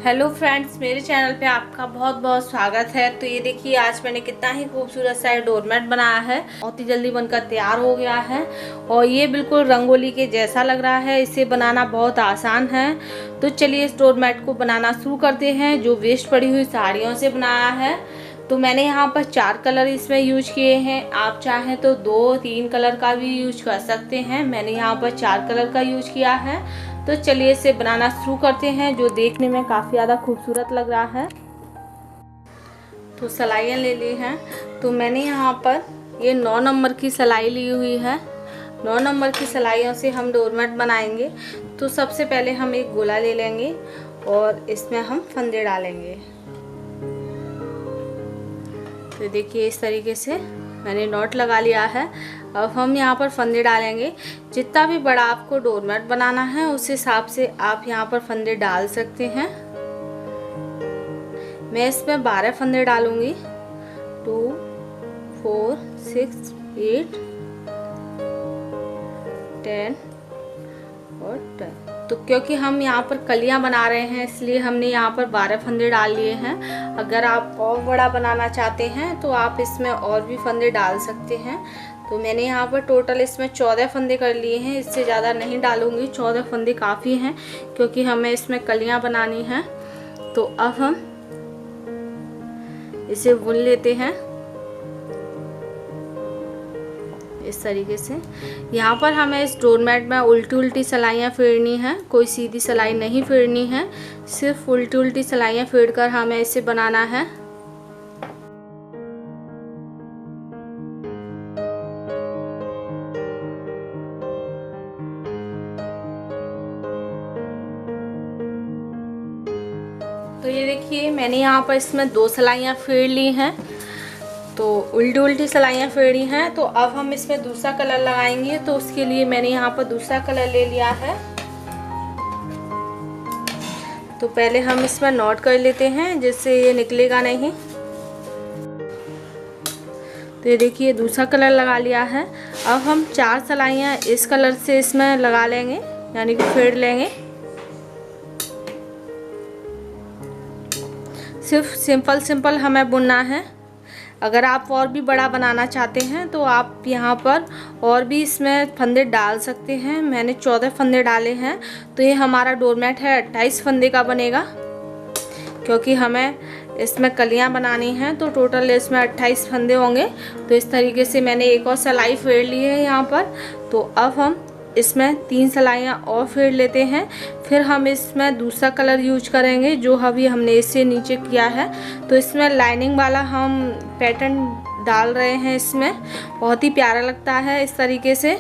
Hello friends, मेरे channel पे आपका बहुत बहुत स्वागत है। तो ये देखिए, आज मैंने कितना ही खूबसूरत सा डोरमेट बनाया है। बहुत ही जल्दी बनकर तैयार हो गया है और ये बिल्कुल रंगोली के जैसा लग रहा है। इसे बनाना बहुत आसान है। तो चलिए इस डोरमेट को बनाना शुरू करते हैं, जो वेस्ट पड़ी हुई साड़ियों से बनाया है। तो मैंने यहाँ पर 4 कलर इसमें यूज किए हैं। आप चाहें तो 2-3 कलर का भी यूज कर सकते हैं। मैंने यहाँ पर 4 कलर का यूज किया है। तो चलिए इसे बनाना शुरू करते हैं, जो देखने में काफ़ी ज़्यादा खूबसूरत लग रहा है। तो सिलाइयाँ ले ली हैं। तो मैंने यहाँ पर ये 9 नंबर की सिलाई ली हुई है। 9 नंबर की सिलाइयों से हम डोरमेट बनाएंगे। तो सबसे पहले हम एक गोला ले लेंगे और इसमें हम फंदे डालेंगे। तो देखिए इस तरीके से मैंने नॉट लगा लिया है। अब हम यहाँ पर फंदे डालेंगे। जितना भी बड़ा आपको डोरमेट बनाना है उस हिसाब से आप यहाँ पर फंदे डाल सकते हैं। मैं इसमें 12 फंदे डालूंगी। 2, 4, 6, 8, 10 और 12। तो क्योंकि हम यहाँ पर कलियाँ बना रहे हैं इसलिए हमने यहाँ पर 12 फंदे डाल लिए हैं। अगर आप और बड़ा बनाना चाहते हैं तो आप इसमें और भी फंदे डाल सकते हैं। तो मैंने यहाँ पर टोटल इसमें 14 फंदे कर लिए हैं। इससे ज़्यादा नहीं डालूंगी, 14 फंदे काफ़ी हैं क्योंकि हमें इसमें कलियाँ बनानी हैं। तो अब हम इसे बुन लेते हैं इस तरीके से। यहाँ पर हमें इस डोरमेट में उल्टी उल्टी सिलाइयाँ फेरनी हैं, कोई सीधी सिलाई नहीं फेरनी है। सिर्फ उल्टी उल्टी सिलाइयाँ फेर कर हमें इसे बनाना है। तो ये देखिए मैंने यहाँ पर इसमें 2 सिलाइयाँ फेर ली हैं। तो उल्टी उल्टी सिलाइयाँ फेरी हैं। तो अब हम इसमें दूसरा कलर लगाएंगे। तो उसके लिए मैंने यहाँ पर दूसरा कलर ले लिया है। तो पहले हम इसमें नॉट कर लेते हैं जिससे ये निकलेगा नहीं। तो ये देखिए दूसरा कलर लगा लिया है। अब हम 4 सिलाइयाँ इस कलर से इसमें लगा लेंगे, यानी कि फेर लेंगे। सिर्फ सिंपल हमें बुनना है। अगर आप और भी बड़ा बनाना चाहते हैं तो आप यहाँ पर और भी इसमें फंदे डाल सकते हैं। मैंने 14 फंदे डाले हैं। तो ये हमारा डोरमेट है 28 फंदे का बनेगा, क्योंकि हमें इसमें कलियाँ बनानी हैं। तो टोटल इसमें 28 फंदे होंगे। तो इस तरीके से मैंने एक और सिलाई फेर ली है यहाँ पर। तो अब हम इसमें 3 सिलाइयाँ और फेर लेते हैं। फिर हम इसमें दूसरा कलर यूज करेंगे जो अभी हमने इससे नीचे किया है। तो इसमें लाइनिंग वाला हम पैटर्न डाल रहे हैं। इसमें बहुत ही प्यारा लगता है इस तरीके से।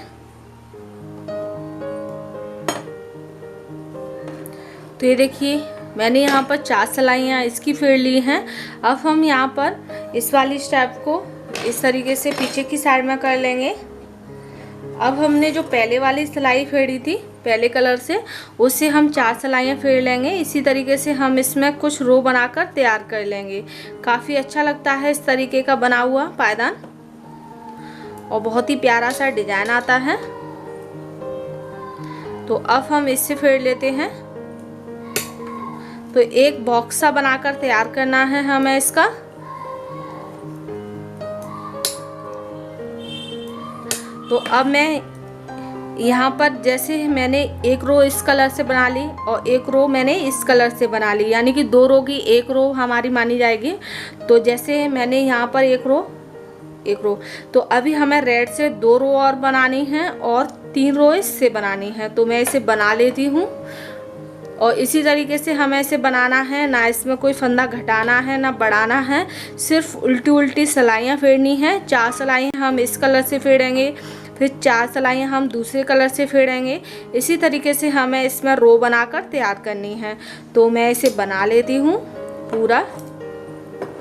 तो ये देखिए मैंने यहाँ पर 4 सिलाइयाँ इसकी फेर ली हैं। अब हम यहाँ पर इस वाली स्टेप को इस तरीके से पीछे की साइड में कर लेंगे। अब हमने जो पहले वाली सिलाई फेरी थी पहले कलर से, उससे हम 4 सिलाइयाँ फेर लेंगे। इसी तरीके से हम इसमें कुछ रो बनाकर तैयार कर लेंगे। काफ़ी अच्छा लगता है इस तरीके का बना हुआ पायदान और बहुत ही प्यारा सा डिजाइन आता है। तो अब हम इससे फेर लेते हैं। तो एक बॉक्स सा बनाकर तैयार करना है हमें इसका। तो अब मैं यहाँ पर जैसे मैंने एक रो इस कलर से बना ली और एक रो मैंने इस कलर से बना ली, यानी कि 2 रो की 1 रो हमारी मानी जाएगी। तो जैसे मैंने यहाँ पर एक रो, तो अभी हमें रेड से 2 रो और बनानी है और 3 रो इससे बनानी है। तो मैं इसे बना लेती हूँ और इसी तरीके से हमें इसे बनाना है। ना इसमें कोई फंदा घटाना है ना बढ़ाना है, सिर्फ उल्टी उल्टी सिलाइयाँ फेरनी है। 4 सिलाइयाँ हम इस कलर से फेरेंगे, फिर 4 सिलाइयाँ हम दूसरे कलर से फेरेंगे। इसी तरीके से हमें इसमें रो बनाकर तैयार करनी है। तो मैं इसे बना लेती हूँ पूरा,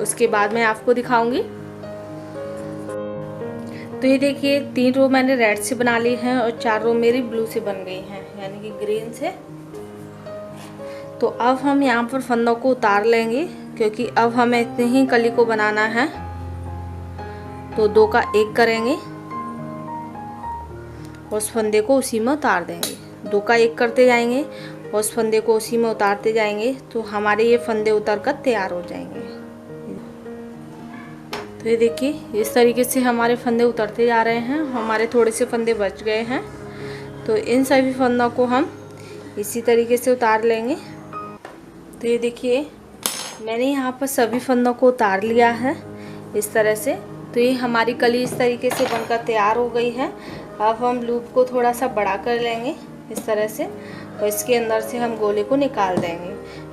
उसके बाद मैं आपको दिखाऊंगी। तो ये देखिए 3 रो मैंने रेड से बना ली हैं और 4 रो मेरी ब्लू से बन गई हैं, यानी कि ग्रीन से। तो अब हम यहाँ पर फंदों को उतार लेंगे क्योंकि अब हमें इतनी ही कली को बनाना है। तो 2 का 1 करेंगे, उस फंदे को उसी में उतार देंगे। 2 का 1 करते जाएंगे और उस फंदे को उसी में उतारते जाएंगे तो हमारे ये फंदे उतर कर तैयार हो जाएंगे। तो ये देखिए इस तरीके से हमारे फंदे उतरते जा रहे हैं। हमारे थोड़े से फंदे बच गए हैं, तो इन सभी फंदों को हम इसी तरीके से उतार लेंगे। तो ये देखिए मैंने यहाँ पर सभी फंदों को उतार लिया है इस तरह से। तो ये हमारी कली इस तरीके से बनकर तैयार हो गई है। अब हम लूप को थोड़ा सा बड़ा कर लेंगे इस तरह से, और इसके अंदर से हम गोले को निकाल देंगे।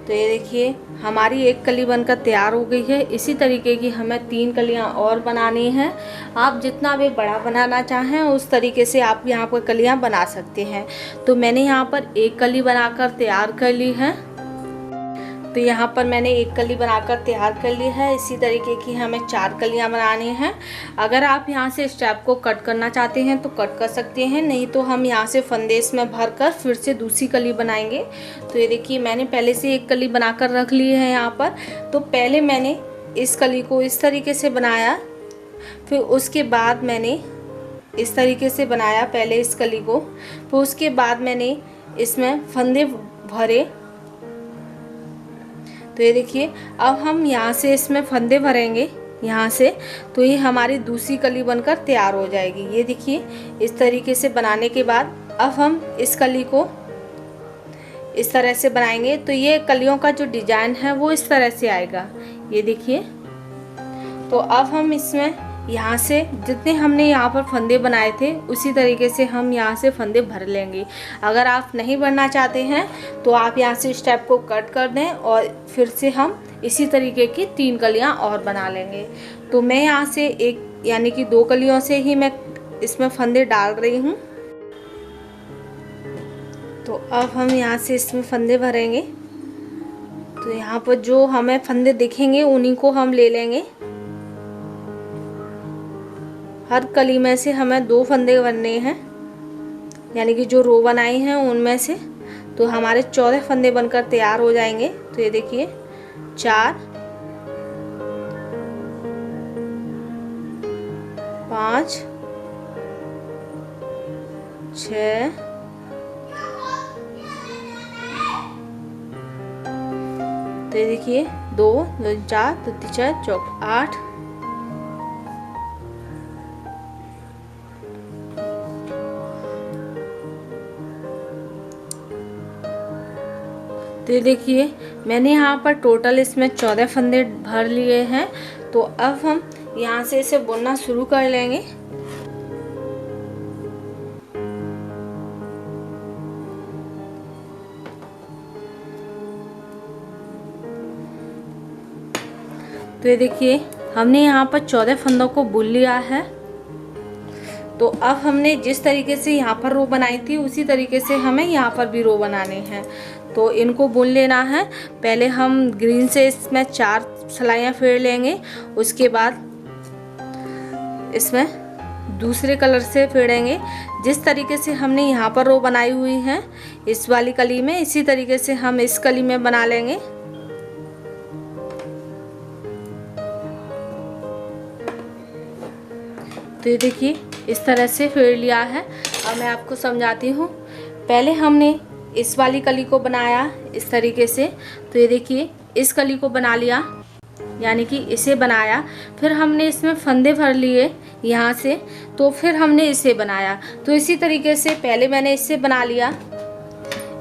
तो ये देखिए हमारी एक कली बनकर तैयार हो गई है। इसी तरीके की हमें 3 कलियां और बनानी हैं। आप जितना भी बड़ा बनाना चाहें उस तरीके से आप यहाँ पर कलियां बना सकते हैं। तो मैंने यहाँ पर एक कली बनाकर तैयार कर ली है। तो यहाँ पर मैंने एक कली बनाकर तैयार कर ली है। इसी तरीके की हमें 4 कलियाँ बनानी हैं। अगर आप यहाँ से स्टेप को कट करना चाहते हैं तो कट कर सकते हैं, नहीं तो हम यहाँ से फंदे में भर कर फिर से दूसरी कली बनाएंगे। तो ये देखिए मैंने पहले से एक कली बनाकर रख ली है यहाँ पर। तो पहले मैंने इस कली को इस तरीके से बनाया, फिर उसके बाद मैंने इस तरीके से बनाया पहले इस कली को, फिर उसके बाद मैंने इसमें फंदे भरे। तो ये देखिए अब हम यहाँ से इसमें फंदे भरेंगे यहाँ से, तो ये हमारी दूसरी कली बनकर तैयार हो जाएगी। ये देखिए इस तरीके से बनाने के बाद अब हम इस कली को इस तरह से बनाएंगे। तो ये कलियों का जो डिजाइन है वो इस तरह से आएगा। ये देखिए तो अब हम इसमें यहाँ से जितने हमने यहाँ पर फंदे बनाए थे उसी तरीके से हम यहाँ से फंदे भर लेंगे। अगर आप नहीं भरना चाहते हैं तो आप यहाँ से स्टेप को कट कर दें और फिर से हम इसी तरीके की 3 कलियाँ और बना लेंगे। तो मैं यहाँ से एक यानी कि 2 कलियों से ही मैं इसमें फंदे डाल रही हूँ। तो अब हम यहाँ से इसमें फंदे भरेंगे। तो यहाँ पर जो हमें फंदे दिखेंगे उन्हीं को हम ले लेंगे। हर कली में से हमें 2 फंदे बनने हैं, यानी कि जो रो बनाई हैं उनमें से। तो हमारे 14 फंदे बनकर तैयार हो जाएंगे। तो ये देखिए 4 5 6 तो ये देखिए 2 2 4 2 3 4 चौक 8। तो ये देखिए मैंने यहाँ पर टोटल इसमें 14 फंदे भर लिए हैं। तो अब हम यहाँ से इसे बुनना शुरू कर लेंगे। तो ये देखिए हमने यहाँ पर 14 फंदों को बुन लिया है। तो अब हमने जिस तरीके से यहाँ पर रो बनाई थी उसी तरीके से हमें यहाँ पर भी रो बनाने हैं। तो इनको बुन लेना है। पहले हम ग्रीन से इसमें 4 सिलाइयाँ फेर लेंगे, उसके बाद इसमें दूसरे कलर से फेरेंगे। जिस तरीके से हमने यहाँ पर रो बनाई हुई है इस वाली कली में, इसी तरीके से हम इस कली में बना लेंगे। तो ये देखिए इस तरह से फेर लिया है। अब मैं आपको समझाती हूँ। पहले हमने इस वाली कली को बनाया इस तरीके से। तो ये देखिए इस कली को बना लिया, यानी कि इसे बनाया। फिर हमने इसमें फंदे भर लिए यहाँ से, तो फिर हमने इसे बनाया। तो इसी तरीके से पहले मैंने इसे बना लिया,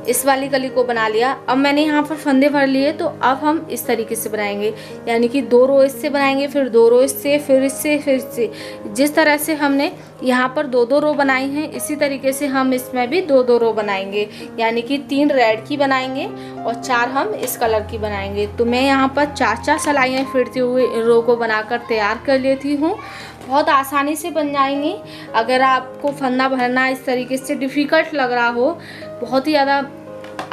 इस वाली कली को बना लिया। अब मैंने यहाँ पर फंदे भर लिए, तो अब हम इस तरीके से बनाएंगे, यानी कि 2 रो इससे बनाएंगे, फिर 2 रो इससे, फिर इससे, फिर इससे। जिस तरह से हमने यहाँ पर 2-2 रो बनाई हैं इसी तरीके से हम इसमें भी 2-2 रो बनाएंगे, यानी कि 3 रेड की बनाएंगे और 4 हम इस कलर की बनाएंगे। तो मैं यहाँ पर 4-4 सिलाइयाँ फिरते हुए रो को बनाकर तैयार कर लेती हूँ। बहुत आसानी से बन जाएंगी। अगर आपको फंदा भरना इस तरीके से डिफ़िकल्ट लग रहा हो, बहुत ही ज़्यादा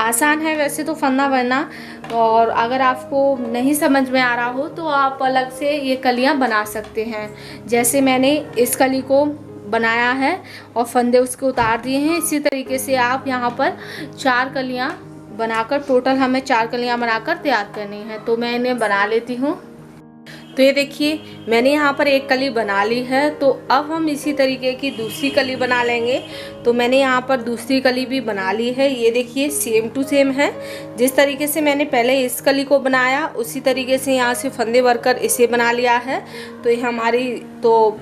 आसान है वैसे तो फंदा भरना, और अगर आपको नहीं समझ में आ रहा हो तो आप अलग से ये कलियां बना सकते हैं। जैसे मैंने इस कली को बनाया है और फंदे उसके उतार दिए हैं, इसी तरीके से आप यहाँ पर 4 कलियां बनाकर, टोटल हमें 4 कलियां बनाकर तैयार करनी है। तो मैं इन्हें बना लेती हूँ। तो ये देखिए मैंने यहाँ पर एक कली बना ली है। तो अब हम इसी तरीके की दूसरी कली बना लेंगे। तो मैंने यहाँ पर दूसरी कली भी बना ली है। ये देखिए सेम टू सेम है। जिस तरीके से मैंने पहले इस कली को बनाया उसी तरीके से यहाँ से फंदे भरकर इसे बना लिया है। तो ये हमारी तो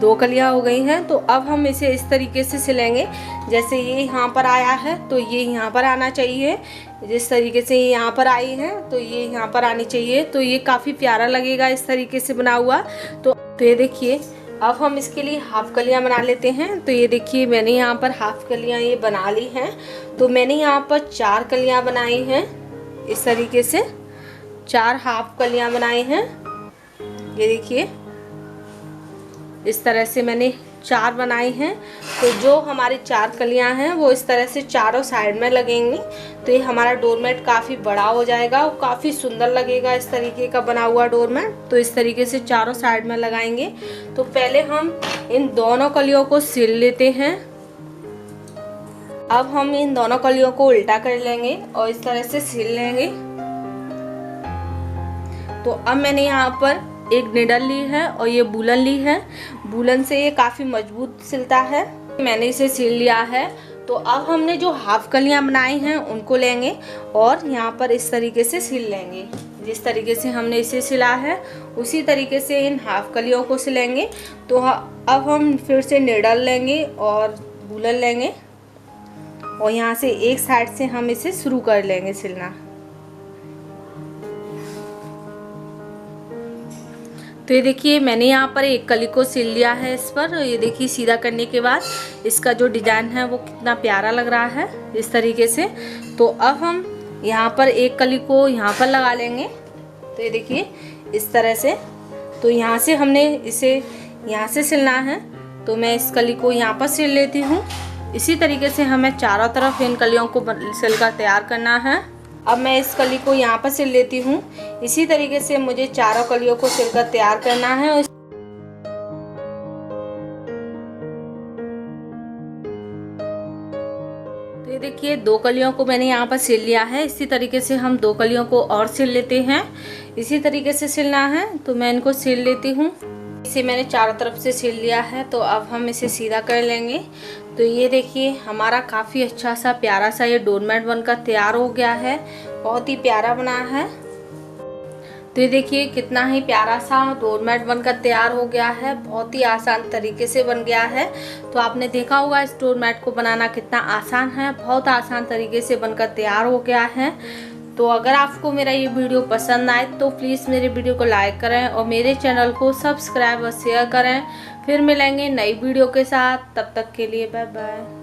2 कलियाँ हो गई हैं। तो अब हम इसे इस तरीके से सिलेंगे। जैसे ये यहाँ पर आया है तो ये यहाँ पर आना चाहिए। जिस तरीके से ये यहाँ पर आई है तो ये यहाँ पर आनी चाहिए। तो ये काफ़ी प्यारा लगेगा इस तरीके से बना हुआ। तो ये देखिए अब हम इसके लिए हाफ कलियाँ बना लेते हैं। तो ये देखिए मैंने यहाँ पर हाफ कलियाँ ये बना ली हैं। तो मैंने यहाँ पर 4 कलियाँ बनाई हैं। इस तरीके से 4 हाफ कलियाँ बनाई हैं। ये देखिए इस तरह से मैंने 4 बनाई हैं। तो जो हमारी 4 कलियां हैं वो इस तरह से चारों साइड में लगेंगी। तो ये हमारा डोरमेट काफ़ी बड़ा हो जाएगा और काफ़ी सुंदर लगेगा इस तरीके का बना हुआ डोरमेट। तो इस तरीके से चारों साइड में लगाएंगे। तो पहले हम इन दोनों कलियों को सिल लेते हैं। अब हम इन दोनों कलियों को उल्टा कर लेंगे और इस तरह से सिल लेंगे। तो अब मैंने यहाँ पर एक निडल ली है और ये बूलन ली है। बूलन से ये काफ़ी मजबूत सिलता है। मैंने इसे सिल लिया है। तो अब हमने जो हाफ कलियां बनाई हैं उनको लेंगे और यहाँ पर इस तरीके से सिल लेंगे। जिस तरीके से हमने इसे सिला है उसी तरीके से इन हाफ कलियों को सिलेंगे। तो अब हम फिर से निडल लेंगे और बूलन लेंगे और यहाँ से एक साइड से हम इसे शुरू कर लेंगे सिलना। तो ये देखिए मैंने यहाँ पर एक कली को सिल लिया है इस पर। ये देखिए सीधा करने के बाद इसका जो डिज़ाइन है वो कितना प्यारा लग रहा है इस तरीके से। तो अब हम यहाँ पर एक कली को यहाँ पर लगा लेंगे। तो ये देखिए इस तरह से। तो यहाँ से हमने इसे यहाँ से सिलना है। तो मैं इस कली को यहाँ पर सिल लेती हूँ। इसी तरीके से हमें चारों तरफ इन कलियों को सिलकर तैयार करना है। अब मैं इस कली को यहाँ पर सिल लेती हूँ। इसी तरीके से मुझे चारों कलियों को सिलकर तैयार करना है। तो ये देखिए 2 कलियों को मैंने यहाँ पर सिल लिया है। इसी तरीके से हम 2 कलियों को और सिल लेते हैं। इसी तरीके से सिलना है। तो मैं इनको सिल लेती हूँ। इसे मैंने चारों तरफ से सिल लिया है। तो अब हम इसे सीधा कर लेंगे। तो ये देखिए हमारा काफ़ी अच्छा सा प्यारा सा ये डोरमेट बनकर तैयार हो गया है। बहुत ही प्यारा बना है। तो ये देखिए कितना ही प्यारा सा डोरमेट बनकर तैयार हो गया है। बहुत ही आसान तरीके से बन गया है। तो आपने देखा होगा इस डोरमेट को बनाना कितना आसान है। बहुत आसान तरीके से बनकर तैयार हो गया है। तो अगर आपको मेरा ये वीडियो पसंद आए तो प्लीज़ मेरे वीडियो को लाइक करें और मेरे चैनल को सब्सक्राइब और शेयर करें। फिर मिलेंगे नई वीडियो के साथ। तब तक के लिए बाय बाय।